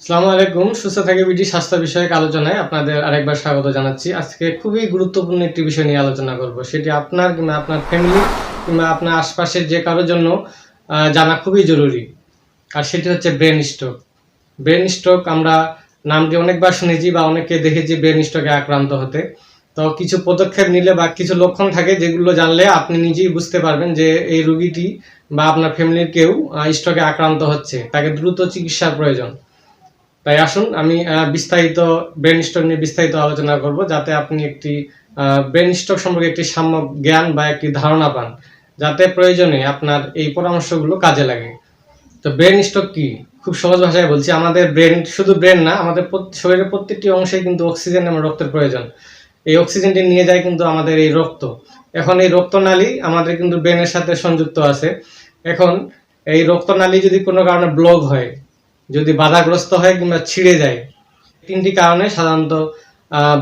আসসালামু আলাইকুম। সুস্থ থাকি বিডি স্বাস্থ্য বিষয়ক আলোচনায় আপনাদের আরেকবার স্বাগত জানাচ্ছি। আজকে খুবই গুরুত্বপূর্ণ একটি বিষয় নিয়ে আলোচনা করব। সেটি আপনার কিংবা আপনার ফ্যামিলি কিংবা আপনার আশপাশের যে কারোর জন্য জানা খুবই জরুরি। আর সেটি হচ্ছে ব্রেন স্ট্রোক। ব্রেন স্ট্রোক আমরা নামটি অনেকবার শুনেছি বা অনেককে দেখেছি ব্রেন স্ট্রোকে আক্রান্ত হতে। তো কিছু পদক্ষেপ নিলে বা কিছু লক্ষণ থাকে যেগুলো জানলে আপনি নিজেই বুঝতে পারবেন যে এই রোগীটি বা আপনার ফ্যামিলির কেউ স্ট্রোকে আক্রান্ত হচ্ছে, তাকে দ্রুত চিকিৎসার প্রয়োজন। তাই আসুন আমি বিস্তারিত ব্রেন স্ট্রোক নিয়ে বিস্তারিত আলোচনা করব, যাতে আপনি একটি ব্রেন স্ট্রোক সম্পর্কে একটি সাম্যক জ্ঞান বা একটি ধারণা পান, যাতে প্রয়োজনে আপনার এই পরামর্শগুলো কাজে লাগে। তো ব্রেন স্ট্রোক কি? খুব সহজ ভাষায় বলছি, আমাদের ব্রেন, শুধু ব্রেন না, আমাদের শরীরের প্রত্যেকটি অংশে কিন্তু অক্সিজেন এবং রক্তের প্রয়োজন। এই অক্সিজেনটি নিয়ে যায় কিন্তু আমাদের এই রক্ত। এখন এই রক্তনালী আমাদের কিন্তু ব্রেনের সাথে সংযুক্ত আছে। এখন এই রক্তনালী যদি কোনো কারণে ব্লক হয়, যদি বাধাগ্রস্ত হয় কিংবা ছিঁড়ে যায়, তিনটি কারণে সাধারণত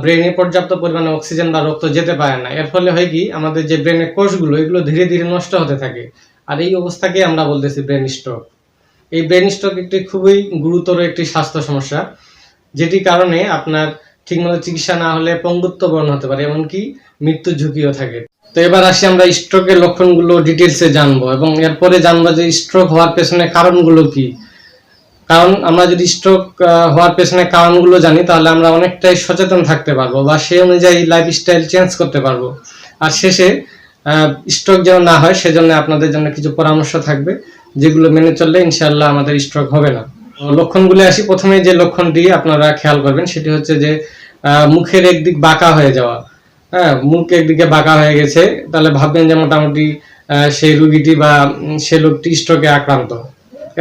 ব্রেনে পর্যাপ্ত পরিমাণে অক্সিজেন বা রক্ত যেতে পারে না। এর ফলে হয় কি, আমাদের যে ব্রেনের কোষগুলো এগুলো ধীরে ধীরে নষ্ট হতে থাকে। আর এই অবস্থাকে আমরা বলতেছি ব্রেন স্ট্রোক। এই ব্রেন স্ট্রোক একটি খুবই গুরুতর একটি স্বাস্থ্য সমস্যা, যেটি কারণে আপনার ঠিকমতো চিকিৎসা না হলে পঙ্গুত্ব বরণ হতে পারে, এমনকি মৃত্যুর ঝুঁকিও থাকে। তো এবার আসি আমরা স্ট্রোকের লক্ষণগুলো ডিটেলসে জানবো এবং এরপরে জানবো যে স্ট্রোক হওয়ার পেছনে কারণগুলো কি। কারণ আমরা যদি স্ট্রোক হওয়ার পেছনে কারণগুলো জানি, তাহলে আমরা অনেকটাই সচেতন থাকতে পারবো বা সেই অনুযায়ী লাইফস্টাইল চেঞ্জ করতে পারবো। আর শেষে স্ট্রোক যেন না হয় সেজন্য আপনাদের জন্য কিছু পরামর্শ থাকবে, যেগুলো মেনে চললে ইনশাআল্লাহ আমাদের স্ট্রোক হবে না। লক্ষণগুলো আসি। প্রথমে যে লক্ষণটি আপনারা খেয়াল করবেন সেটি হচ্ছে যে মুখের একদিক বাঁকা হয়ে যাওয়া। হ্যাঁ, মুখ একদিকে বাঁকা হয়ে গেছে, তাহলে ভাববেন যে মোটামুটি সেই রুগীটি বা সে লোকটি স্ট্রোকে আক্রান্ত।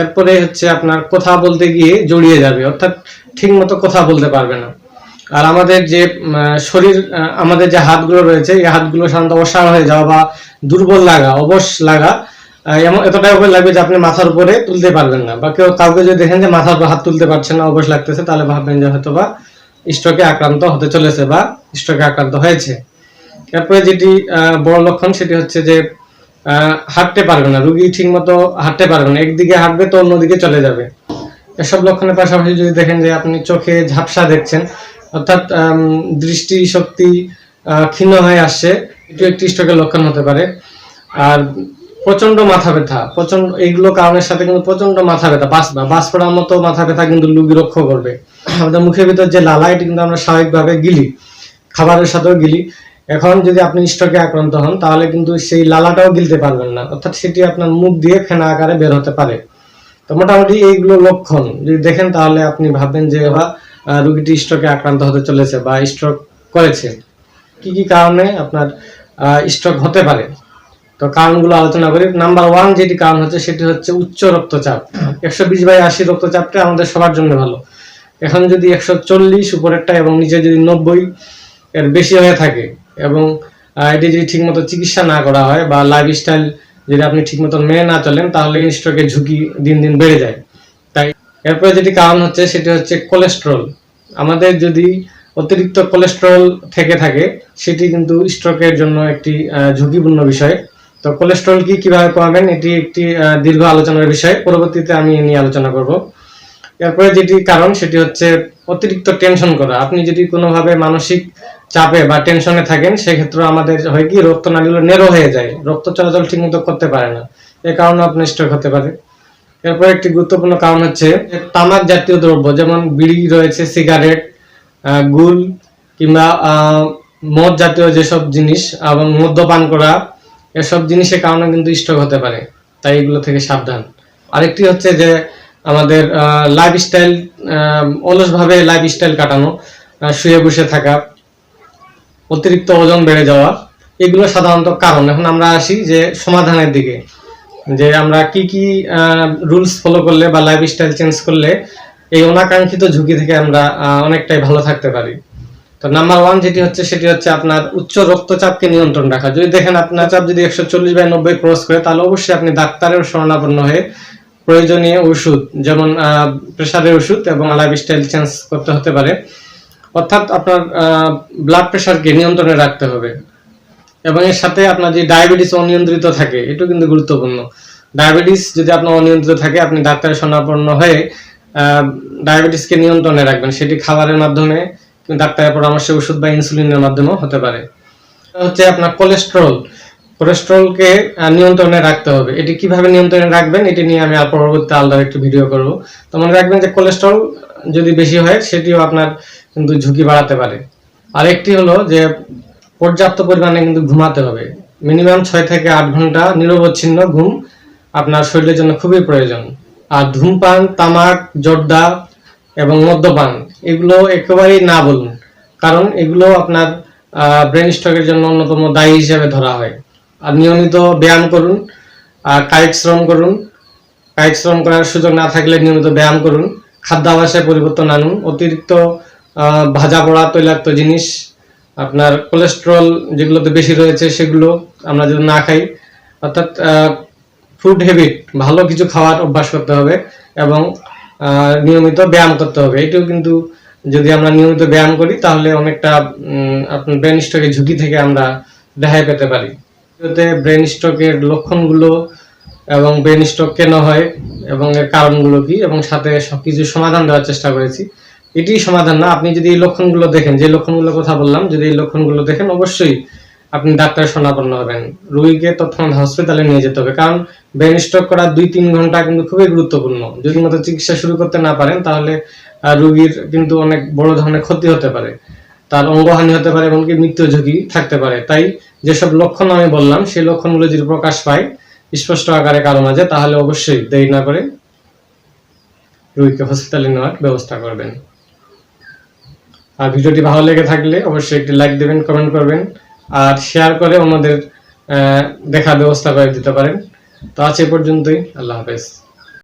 এরপরে হচ্ছে আপনার কথা বলতে গিয়ে জড়িয়ে যাবে, অর্থাৎ ঠিক মতো কথা বলতে পারবে না। আর আমাদের যে শরীর, আমাদের যে হাতগুলো রয়েছে, এই হাতগুলো সাধারণত অসাড় হয়ে যাওয়া বা দুর্বল লাগা, অবশ লাগা, এমন এতটাই অবশ লাগবে যে আপনি মাথার উপরে তুলতে পারবেন না। বা কাউকে যদি দেখেন যে মাথার উপর হাত তুলতে পারছেন না, অবশ লাগতেছে, তাহলে ভাববেন যে হয়তো বা স্ট্রোকে আক্রান্ত হতে চলেছে বা স্ট্রোকে আক্রান্ত হয়েছে। এরপরে যেটি বড় লক্ষণ সেটি হচ্ছে যে হাঁটতে পারবে না, রুগী ঠিক মতো হাঁটতে পারবে না, একদিকে হাঁটবে তো অন্যদিকে চলে যাবে। এসব লক্ষণের পাশাপাশি যদি দেখেন যে আপনি চোখে ঝাপসা দেখছেন, অর্থাৎ দৃষ্টি শক্তি ক্ষীণ হয়ে আসছে, এটি একটি স্ট্রোকের লক্ষণ হতে পারে। আর প্রচন্ড মাথা ব্যথা, প্রচন্ড, এইগুলো কারণের সাথে কিন্তু প্রচন্ড মাথা ব্যথা, বাস পড়ার মতো মাথা ব্যথা কিন্তু রোগী লক্ষ্য করবে। আমাদের মুখের ভিতর যে লালা, এটি কিন্তু আমরা স্বাভাবিকভাবে গিলি, খাবারের সাথেও গিলি। এখন যদি আপনি স্ট্রোকে আক্রান্ত হন, তাহলে কিন্তু সেই লালাটাও গিলতে পারবেন না, অর্থাৎ সেটি আপনার মুখ দিয়ে ফেনা আকারে বের হতে পারে। তো মোটামুটি এইগুলো লক্ষণ যদি দেখেন, তাহলে আপনি ভাববেন যে বা রোগীটি স্ট্রোকে আক্রান্ত হতে চলেছে বা স্ট্রোক করেছে। কি কি কারণে আপনার স্ট্রোক হতে পারে, তো কারণগুলো আলোচনা করি। নাম্বার 1 যেটি কারণ হচ্ছে সেটি হচ্ছে উচ্চ রক্তচাপ। 120/80 রক্তচাপটা আমাদের সবার জন্য ভালো। এখন যদি 140 উপরেরটা এবং নিচে যদি 90 এর বেশি হয়ে থাকে এবং এটি যদি ঠিকমতো চিকিৎসা না করা হয় বা লাইফস্টাইল যদি আপনি ঠিকমতো মেনে না চলেন, তাহলে স্ট্রোকের ঝুঁকি দিন দিন বেড়ে যায়। তাই এরপরে যেটি কারণ হচ্ছে সেটি হচ্ছে কোলেস্টেরল। আমাদের যদি অতিরিক্ত কোলেস্টেরল থেকে থাকে, সেটি কিন্তু স্ট্রোকের জন্য একটি ঝুঁকিপূর্ণ বিষয়। তো কোলেস্টেরল কিভাবে কমাবেন, এটি একটি দীর্ঘ আলোচনার বিষয়, পরবর্তীতে আমি নিয়ে আলোচনা করব। এরপরে যেটি কারণ সেটি হচ্ছে অতিরিক্ত টেনশন করা। আপনি যদি কোনোভাবে মানসিক চাপে বা টেনশনে থাকেন, সেক্ষেত্রে আমাদের হয় কি, রক্তনালীগুলো নেরো হয়ে যায়, রক্ত চলাচল ঠিকমতো করতে পারে না, এ কারণে আপনার স্ট্রোক হতে পারে। এরপর একটি গুরুত্বপূর্ণ কারণ হচ্ছে তামাক জাতীয় দ্রব্য, যেমন বিড়ি রয়েছে, সিগারেট, গুল কিংবা মদ জাতীয় যেসব জিনিস এবং মদ্যপান করা, এসব জিনিসের কারণে কিন্তু স্ট্রোক হতে পারে। তাই এগুলো থেকে সাবধান। আরেকটি হচ্ছে যে আমাদের লাইফস্টাইল, অলসভাবে লাইফস্টাইল কাটানো, শুয়ে বসে থাকা, অতিরিক্ত ওজন বেড়ে যাওয়া, এগুলো সাধারণত কারণ। এখন আমরা আসি যে সমাধানের দিকে, যে আমরা কি কি রুলস ফলো করলে বা লাইফস্টাইল চেঞ্জ করলে এই অনাকাঙ্ক্ষিত ঝুঁকি থেকে আমরা অনেকটাই ভালো থাকতে পারি। তো নাম্বার 1 যেটি হচ্ছে সেটি হচ্ছে আপনার উচ্চ রক্তচাপকে নিয়ন্ত্রণ রাখা। যদি দেখেন আপনার চাপ যদি 140/90 ক্রস করে, তাহলে অবশ্যই আপনি ডাক্তারের শরণাপন্ন হয়ে প্রয়োজনীয় ওষুধ, যেমন প্রেসারের ওষুধ এবং লাইফস্টাইল চেঞ্জ করতে হতে পারে। অর্থাৎ আপনার ব্লাড প্রেশারকে নিয়ন্ত্রণে রাখতে হবে। এবং এর সাথে আপনার যে ডায়াবেটিস অনিয়ন্ত্রিত থাকে, এটাও কিন্তু গুরুত্বপূর্ণ। ডায়াবেটিস যদি আপনার অনিয়ন্ত্রিত থাকে, আপনি ডাক্তারের শরণাপন্ন হয়ে ডায়াবেটিসকে নিয়ন্ত্রণে রাখবেন, সেটি খাবারের মাধ্যমে, ডাক্তারের পরামর্শে ওষুধ বা ইনসুলিনের মাধ্যমেও হতে পারে। হচ্ছে আপনার কোলেস্ট্রলকে নিয়ন্ত্রণে রাখতে হবে। এটি কিভাবে নিয়ন্ত্রণে রাখবেন এটি নিয়ে আমি আর পরবর্তী আলাদা একটু ভিডিও করব। তো মনে রাখবেন যে কোলেস্ট্রল যদি বেশি হয় সেটিও আপনার কিন্তু ঝুঁকি বাড়াতে পারে। আর একটি হলো যে পর্যাপ্ত পরিমাণে কিন্তু ঘুমাতে হবে। মিনিমাম 6 থেকে 8 ঘন্টা নিরবচ্ছিন্ন ঘুম আপনার শরীরের জন্য খুবই প্রয়োজন। আর ধূমপান, তামাক, জর্দা এবং মদ্যপান এগুলো একেবারেই না বলুন, কারণ এগুলো আপনার ব্রেন স্ট্রোকের জন্য অন্যতম দায়ী হিসেবে ধরা হয়। আর নিয়মিত ব্যায়াম করুন, আর কায়িক শ্রম করুন। কায়িক শ্রম করার সুযোগ না থাকলে নিয়মিত ব্যায়াম করুন। খাদ্যাভ্যাসে পরিবর্তন আনুন। অতিরিক্ত ভাজা পোড়া তৈলাক্ত জিনিস, আপনার কোলেস্ট্রল যেগুলোতে বেশি রয়েছে সেগুলো আমরা যদি না খাই, অর্থাৎ ফুড হ্যাবিট, ভালো কিছু খাওয়ার অভ্যাস করতে হবে এবং নিয়মিত ব্যায়াম করতে হবে। এটাও কিন্তু যদি আমরা নিয়মিত ব্যায়াম করি তাহলে অনেকটা আপনার ব্রেন স্ট্রোকের ঝুঁকি থেকে আমরা রেহাই পেতে পারি। এতে ব্রেন স্ট্রোকের লক্ষণগুলো এবং ব্রেন স্ট্রোক কেন হয় এবং এর কারণগুলো কি, এবং সাথে সবকিছু সমাধান দেওয়ার চেষ্টা করেছি। এটি সমাধান না, আপনি যদি এই লক্ষণগুলো দেখেন, যে লক্ষণগুলোর কথা বললাম, যদি এই লক্ষণগুলো দেখেন অবশ্যই আপনি ডাক্তারের শরণাপন্ন হবেন। রোগীকে তৎক্ষণাৎ হসপিটালে নিয়ে যেতে হবে, কারণ ব্রেন স্ট্রোক করার 2-3 ঘন্টা কিন্তু খুবই গুরুত্বপূর্ণ। যদি মতো চিকিৎসা শুরু করতে না পারেন তাহলে রোগীর কিন্তু অনেক বড় ধরনের ক্ষতি হতে পারে, তার অঙ্গহানি হতে পারে, এমনকি মৃত্যু ঝুঁকি থাকতে পারে। তাই যেসব লক্ষণ আমি বললাম সেই লক্ষণগুলো যদি প্রকাশ পায় স্পষ্ট আকারে কারো মাঝে, তাহলে অবশ্যই দেরি না করে রোগীকে হসপিটালে নেওয়ার ব্যবস্থা করবেন। আর ভিডিওটি ভালো লেগে থাকলে অবশ্যই একটি লাইক দেবেন, কমেন্ট করবেন, আর শেয়ার করে অন্যদের দেখার ব্যবস্থা করে দিতে পারেন। তো আজ এ পর্যন্তই। আল্লাহ হাফেজ।